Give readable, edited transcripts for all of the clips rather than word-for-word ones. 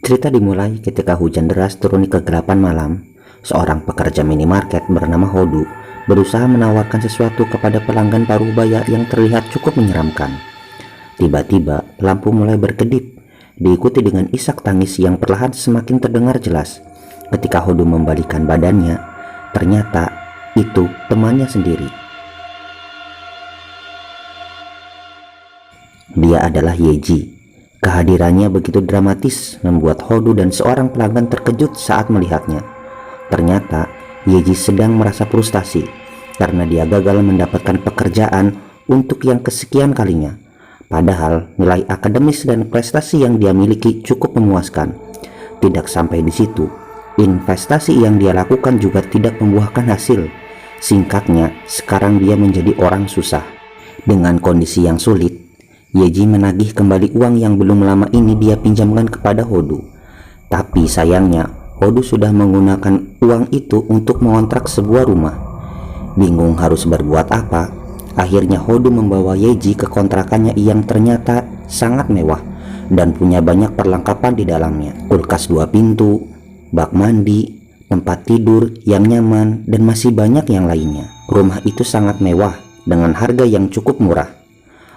Cerita dimulai ketika hujan deras turun di kegelapan malam. Seorang pekerja minimarket bernama Hodu berusaha menawarkan sesuatu kepada pelanggan parubaya yang terlihat cukup menyeramkan. Tiba-tiba lampu mulai berkedip, diikuti dengan isak tangis yang perlahan semakin terdengar jelas. Ketika Hodu membalikkan badannya, ternyata itu temannya sendiri. Dia adalah Yeji. Kehadirannya begitu dramatis membuat Hodu dan seorang pelanggan terkejut saat melihatnya. Ternyata Yeji sedang merasa frustasi karena dia gagal mendapatkan pekerjaan untuk yang kesekian kalinya. Padahal nilai akademis dan prestasi yang dia miliki cukup memuaskan. Tidak sampai di situ, investasi yang dia lakukan juga tidak membuahkan hasil. Singkatnya, sekarang dia menjadi orang susah. Dengan kondisi yang sulit, Yeji menagih kembali uang yang belum lama ini dia pinjamkan kepada Hodu. Tapi sayangnya, Hodu sudah menggunakan uang itu untuk mengontrak sebuah rumah. Bingung harus berbuat apa, akhirnya Hodu membawa Yeji ke kontrakannya yang ternyata sangat mewah dan punya banyak perlengkapan di dalamnya. Kulkas 2 pintu, bak mandi, tempat tidur yang nyaman, dan masih banyak yang lainnya. Rumah itu sangat mewah dengan harga yang cukup murah,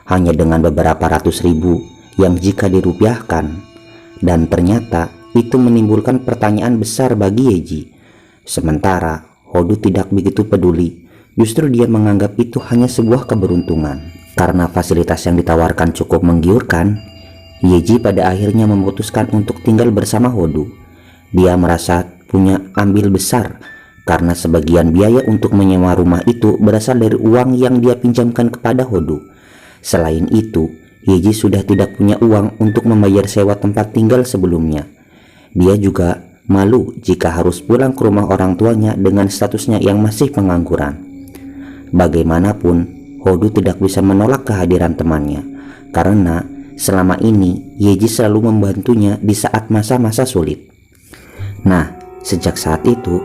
hanya dengan beberapa ratus ribu yang jika dirupiahkan. Dan ternyata itu menimbulkan pertanyaan besar bagi Yeji. Sementara Hodu tidak begitu peduli, justru dia menganggap itu hanya sebuah keberuntungan. Karena fasilitas yang ditawarkan cukup menggiurkan, Yeji pada akhirnya memutuskan untuk tinggal bersama Hodu. Dia merasa punya andil besar karena sebagian biaya untuk menyewa rumah itu berasal dari uang yang dia pinjamkan kepada Hodu. Selain itu, Yeji sudah tidak punya uang untuk membayar sewa tempat tinggal sebelumnya. Dia juga malu jika harus pulang ke rumah orang tuanya dengan statusnya yang masih pengangguran. Bagaimanapun, Hodu tidak bisa menolak kehadiran temannya, karena selama ini Yeji selalu membantunya di saat masa-masa sulit. Nah, sejak saat itu,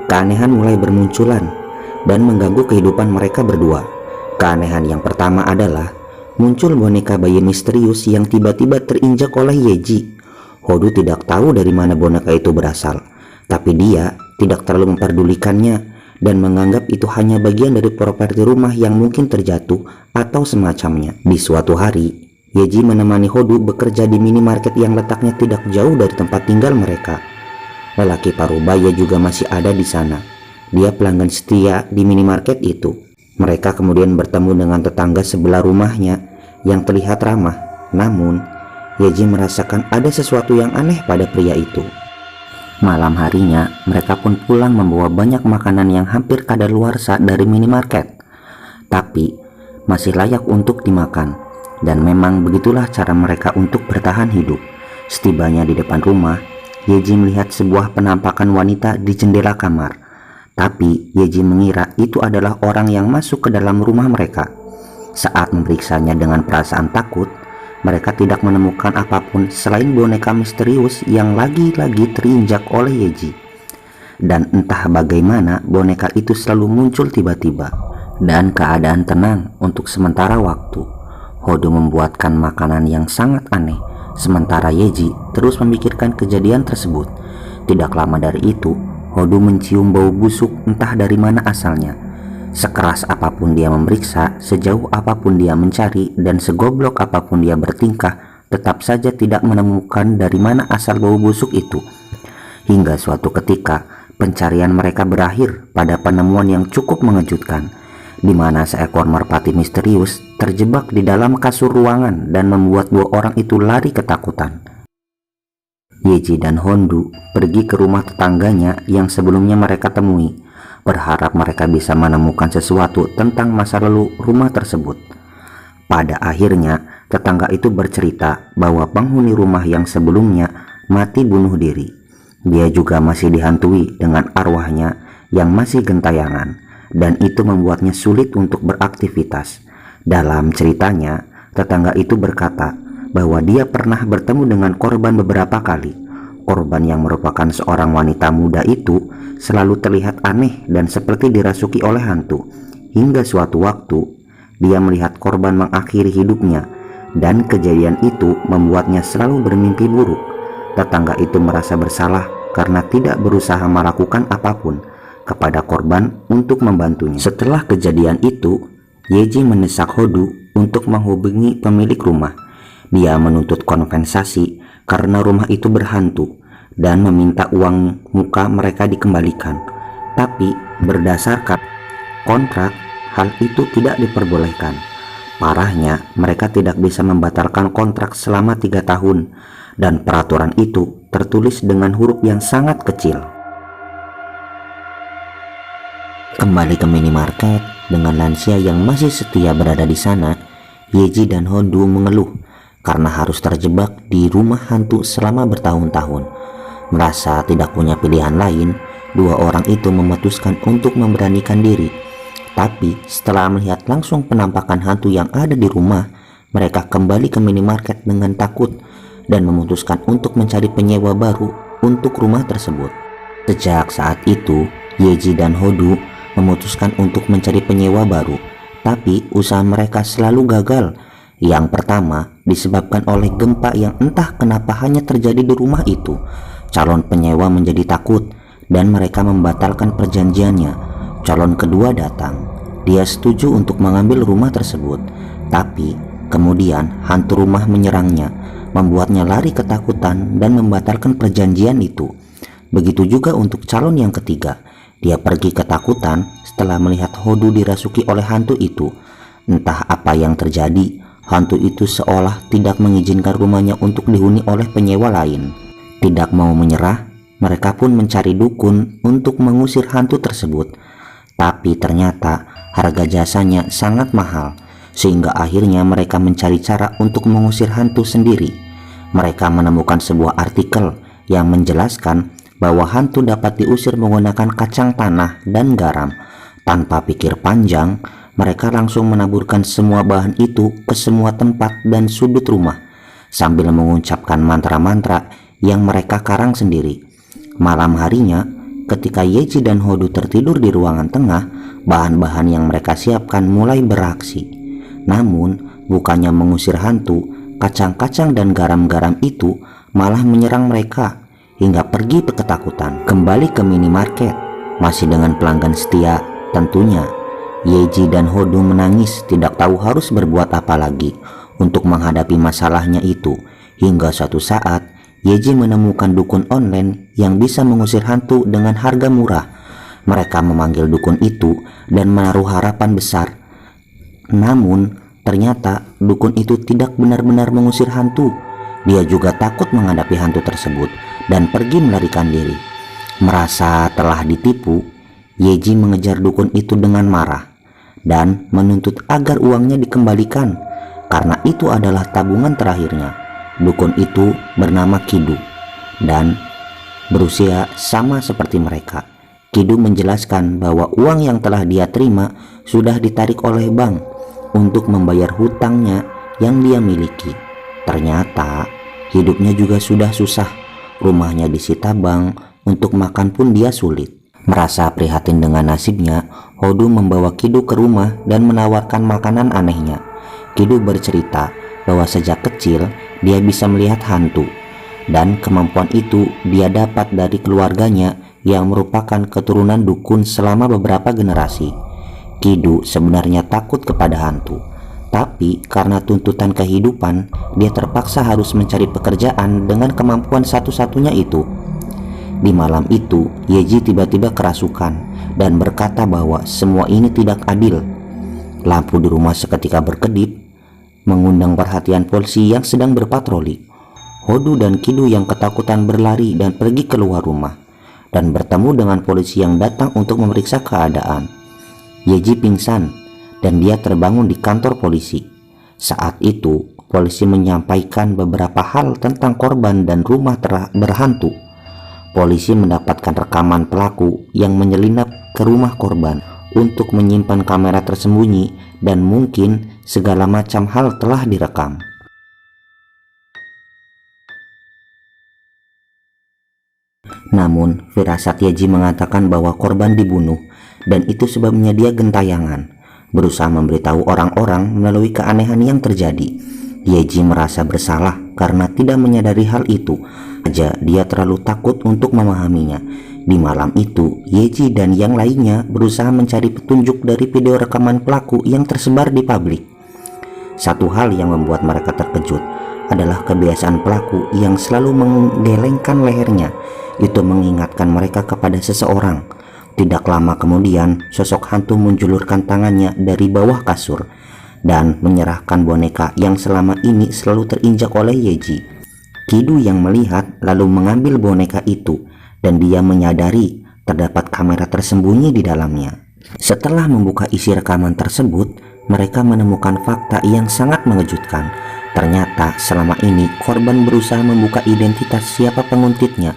keanehan mulai bermunculan dan mengganggu kehidupan mereka berdua. Keanehan yang pertama adalah muncul boneka bayi misterius yang tiba-tiba terinjak oleh Yeji. Hodu tidak tahu dari mana boneka itu berasal, tapi dia tidak terlalu memperdulikannya dan menganggap itu hanya bagian dari properti rumah yang mungkin terjatuh atau semacamnya. Di suatu hari, Yeji menemani Hodu bekerja di minimarket yang letaknya tidak jauh dari tempat tinggal mereka. Lelaki parubaya juga masih ada di sana. Dia pelanggan setia di minimarket itu. Mereka kemudian bertemu dengan tetangga sebelah rumahnya yang terlihat ramah. Namun, Yeji merasakan ada sesuatu yang aneh pada pria itu. Malam harinya, mereka pun pulang membawa banyak makanan yang hampir kadaluarsa dari minimarket, tapi masih layak untuk dimakan. Dan memang begitulah cara mereka untuk bertahan hidup. Setibanya di depan rumah, Yeji melihat sebuah penampakan wanita di jendela kamar. Tapi Yeji mengira itu adalah orang yang masuk ke dalam rumah mereka. Saat memeriksanya dengan perasaan takut, mereka tidak menemukan apapun selain boneka misterius yang lagi-lagi terinjak oleh Yeji. Dan entah bagaimana boneka itu selalu muncul tiba-tiba. Dan keadaan tenang untuk sementara waktu. Hodu membuatkan makanan yang sangat aneh, sementara Yeji terus memikirkan kejadian tersebut. Tidak lama dari itu, Hodu mencium bau busuk entah dari mana asalnya. Sekeras apapun dia memeriksa, sejauh apapun dia mencari, dan segoblok apapun dia bertingkah, tetap saja tidak menemukan dari mana asal bau busuk itu. Hingga suatu ketika, pencarian mereka berakhir pada penemuan yang cukup mengejutkan, di mana seekor merpati misterius terjebak di dalam kasur ruangan dan membuat 2 orang itu lari ketakutan. Yeji dan Hodu pergi ke rumah tetangganya yang sebelumnya mereka temui, berharap mereka bisa menemukan sesuatu tentang masa lalu rumah tersebut. Pada akhirnya, tetangga itu bercerita bahwa penghuni rumah yang sebelumnya mati bunuh diri. Dia juga masih dihantui dengan arwahnya yang masih gentayangan, dan itu membuatnya sulit untuk beraktivitas. Dalam ceritanya, tetangga itu berkata bahwa dia pernah bertemu dengan korban beberapa kali. Korban yang merupakan seorang wanita muda itu selalu terlihat aneh dan seperti dirasuki oleh hantu. Hingga suatu waktu, dia melihat korban mengakhiri hidupnya, dan kejadian itu membuatnya selalu bermimpi buruk. Tetangga itu merasa bersalah karena tidak berusaha melakukan apapun kepada korban untuk membantunya. Setelah kejadian itu, Yeji mendesak Hodu untuk menghubungi pemilik rumah. Dia menuntut kompensasi karena rumah itu berhantu dan meminta uang muka mereka dikembalikan. Tapi berdasarkan kontrak, hal itu tidak diperbolehkan. Parahnya, mereka tidak bisa membatalkan kontrak selama 3 tahun, dan peraturan itu tertulis dengan huruf yang sangat kecil. Kembali ke minimarket, dengan lansia yang masih setia berada di sana, Yeji dan Hodu mengeluh karena harus terjebak di rumah hantu selama bertahun-tahun. Merasa tidak punya pilihan lain, dua orang itu memutuskan untuk memberanikan diri. Tapi setelah melihat langsung penampakan hantu yang ada di rumah, mereka kembali ke minimarket dengan takut dan memutuskan untuk mencari penyewa baru untuk rumah tersebut. Sejak saat itu, Yeji dan Hodu memutuskan untuk mencari penyewa baru, tapi usaha mereka selalu gagal. Yang pertama disebabkan oleh gempa yang entah kenapa hanya terjadi di rumah itu. Calon penyewa menjadi takut dan mereka membatalkan perjanjiannya. Calon kedua datang. Dia setuju untuk mengambil rumah tersebut, tapi kemudian hantu rumah menyerangnya, membuatnya lari ketakutan dan membatalkan perjanjian itu. Begitu juga untuk calon yang ketiga. Dia pergi ketakutan setelah melihat Hodu dirasuki oleh hantu itu. Entah apa yang terjadi, hantu itu seolah tidak mengizinkan rumahnya untuk dihuni oleh penyewa lain. Tidak mau menyerah, mereka pun mencari dukun untuk mengusir hantu tersebut. Tapi ternyata harga jasanya sangat mahal, sehingga akhirnya mereka mencari cara untuk mengusir hantu sendiri. Mereka menemukan sebuah artikel yang menjelaskan bahwa hantu dapat diusir menggunakan kacang tanah dan garam. Tanpa pikir panjang, mereka langsung menaburkan semua bahan itu ke semua tempat dan sudut rumah, sambil mengucapkan mantra-mantra yang mereka karang sendiri. Malam harinya, ketika Yeji dan Hodu tertidur di ruangan tengah, bahan-bahan yang mereka siapkan mulai beraksi. Namun, bukannya mengusir hantu, kacang-kacang dan garam-garam itu malah menyerang mereka hingga pergi ketakutan. Kembali ke minimarket, masih dengan pelanggan setia tentunya. Yeji dan Hodu menangis, tidak tahu harus berbuat apa lagi untuk menghadapi masalahnya itu. Hingga suatu saat, Yeji menemukan dukun online yang bisa mengusir hantu dengan harga murah. Mereka memanggil dukun itu dan menaruh harapan besar. Namun, ternyata dukun itu tidak benar-benar mengusir hantu. Dia juga takut menghadapi hantu tersebut dan pergi melarikan diri. Merasa telah ditipu, Yeji mengejar dukun itu dengan marah dan menuntut agar uangnya dikembalikan karena itu adalah tabungan terakhirnya. Dukun itu bernama Kidu dan berusia sama seperti mereka. Kidu menjelaskan bahwa uang yang telah dia terima sudah ditarik oleh bank untuk membayar hutangnya yang dia miliki. Ternyata hidupnya juga sudah susah. Rumahnya disita bank, untuk makan pun dia sulit. Merasa prihatin dengan nasibnya, Hodu membawa Kidu ke rumah dan menawarkan makanan anehnya. Kidu bercerita bahwa sejak kecil dia bisa melihat hantu, dan kemampuan itu dia dapat dari keluarganya yang merupakan keturunan dukun selama beberapa generasi. Kidu sebenarnya takut kepada hantu, tapi karena tuntutan kehidupan, dia terpaksa harus mencari pekerjaan dengan kemampuan satu-satunya itu. Di malam itu, Yeji tiba-tiba kerasukan dan berkata bahwa semua ini tidak adil. Lampu di rumah seketika berkedip, mengundang perhatian polisi yang sedang berpatroli. Hodu dan Kidu yang ketakutan berlari dan pergi keluar rumah dan bertemu dengan polisi yang datang untuk memeriksa keadaan. Yeji pingsan dan dia terbangun di kantor polisi. Saat itu, polisi menyampaikan beberapa hal tentang korban dan rumah berhantu. Polisi mendapatkan rekaman pelaku yang menyelinap ke rumah korban untuk menyimpan kamera tersembunyi dan mungkin segala macam hal telah direkam. Namun, firasat Yeji mengatakan bahwa korban dibunuh dan itu sebabnya dia gentayangan, berusaha memberitahu orang-orang melalui keanehan yang terjadi. Yeji merasa bersalah karena tidak menyadari hal itu. Dia terlalu takut untuk memahaminya. Di malam itu, Yeji dan yang lainnya berusaha mencari petunjuk dari video rekaman pelaku yang tersebar di publik. Satu hal yang membuat mereka terkejut adalah kebiasaan pelaku yang selalu menggelengkan lehernya. Itu mengingatkan mereka kepada seseorang. Tidak lama kemudian, sosok hantu menjulurkan tangannya dari bawah kasur dan menyerahkan boneka yang selama ini selalu terinjak oleh Yeji. Kidu yang melihat lalu mengambil boneka itu dan dia menyadari terdapat kamera tersembunyi di dalamnya. Setelah membuka isi rekaman tersebut, mereka menemukan fakta yang sangat mengejutkan. Ternyata selama ini korban berusaha membuka identitas siapa penguntitnya,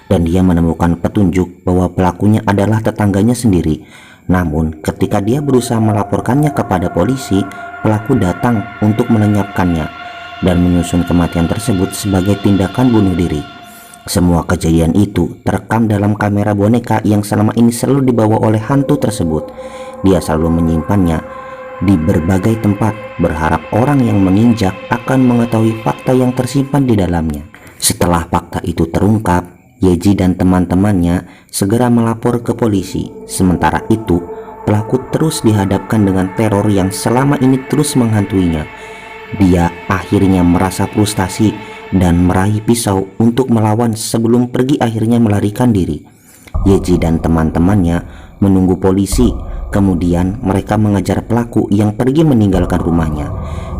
dan dia menemukan petunjuk bahwa pelakunya adalah tetangganya sendiri. Namun ketika dia berusaha melaporkannya kepada polisi, pelaku datang untuk melenyapkannya dan menyusun kematian tersebut sebagai tindakan bunuh diri. Semua kejadian itu terekam dalam kamera boneka yang selama ini selalu dibawa oleh hantu tersebut. Dia selalu menyimpannya di berbagai tempat, berharap orang yang menginjak akan mengetahui fakta yang tersimpan di dalamnya. Setelah fakta itu terungkap, Yeji dan teman-temannya segera melapor ke polisi. Sementara itu, pelaku terus dihadapkan dengan teror yang selama ini terus menghantuinya. Dia akhirnya merasa frustasi dan meraih pisau untuk melawan sebelum pergi akhirnya melarikan diri. Yeji dan teman-temannya menunggu polisi. Kemudian mereka mengejar pelaku yang pergi meninggalkan rumahnya.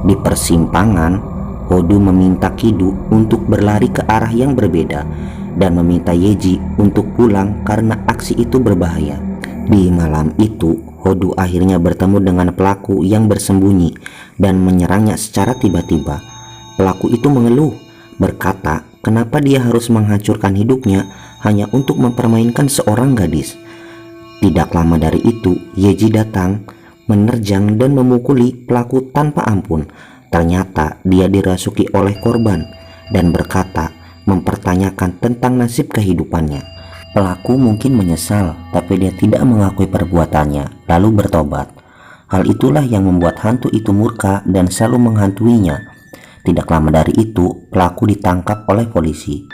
Di persimpangan, Hodu meminta Kidu untuk berlari ke arah yang berbeda dan meminta Yeji untuk pulang karena aksi itu berbahaya. Di malam itu, Hodu akhirnya bertemu dengan pelaku yang bersembunyi dan menyerangnya secara tiba-tiba. Pelaku itu mengeluh, berkata kenapa dia harus menghancurkan hidupnya hanya untuk mempermainkan seorang gadis. Tidak lama dari itu, Yeji datang, menerjang dan memukuli pelaku tanpa ampun. Ternyata dia dirasuki oleh korban dan berkata mempertanyakan tentang nasib kehidupannya. Pelaku mungkin menyesal, tapi dia tidak mengakui perbuatannya, lalu bertobat. Hal itulah yang membuat hantu itu murka dan selalu menghantuinya. Tidak lama dari itu, pelaku ditangkap oleh polisi,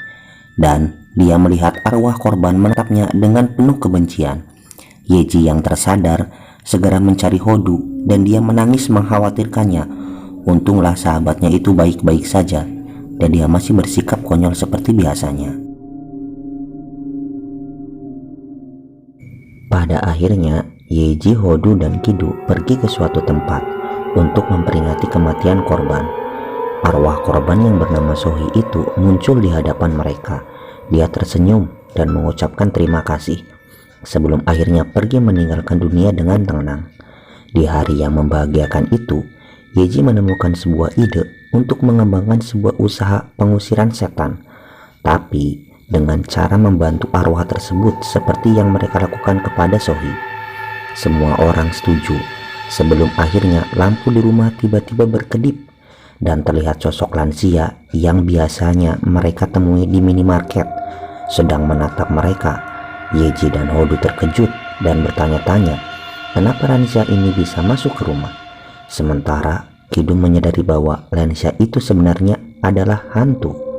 dan dia melihat arwah korban menatapnya dengan penuh kebencian. Yeji yang tersadar segera mencari Hodu dan dia menangis mengkhawatirkannya. Untunglah sahabatnya itu baik-baik saja dan dia masih bersikap konyol seperti biasanya. Pada akhirnya, Yeji, Hodu, dan Kidu pergi ke suatu tempat untuk memperingati kematian korban. Arwah korban yang bernama Sohi itu muncul di hadapan mereka. Dia tersenyum dan mengucapkan terima kasih sebelum akhirnya pergi meninggalkan dunia dengan tenang. Di hari yang membahagiakan itu, Yeji menemukan sebuah ide untuk mengembangkan sebuah usaha pengusiran setan, tapi dengan cara membantu arwah tersebut seperti yang mereka lakukan kepada Sohi. Semua orang setuju sebelum akhirnya lampu di rumah tiba-tiba berkedip dan terlihat sosok lansia yang biasanya mereka temui di minimarket sedang menatap mereka. Yeji dan Hodu terkejut dan bertanya-tanya kenapa lansia ini bisa masuk ke rumah. Sementara Kidu menyadari bahwa lansia itu sebenarnya adalah hantu.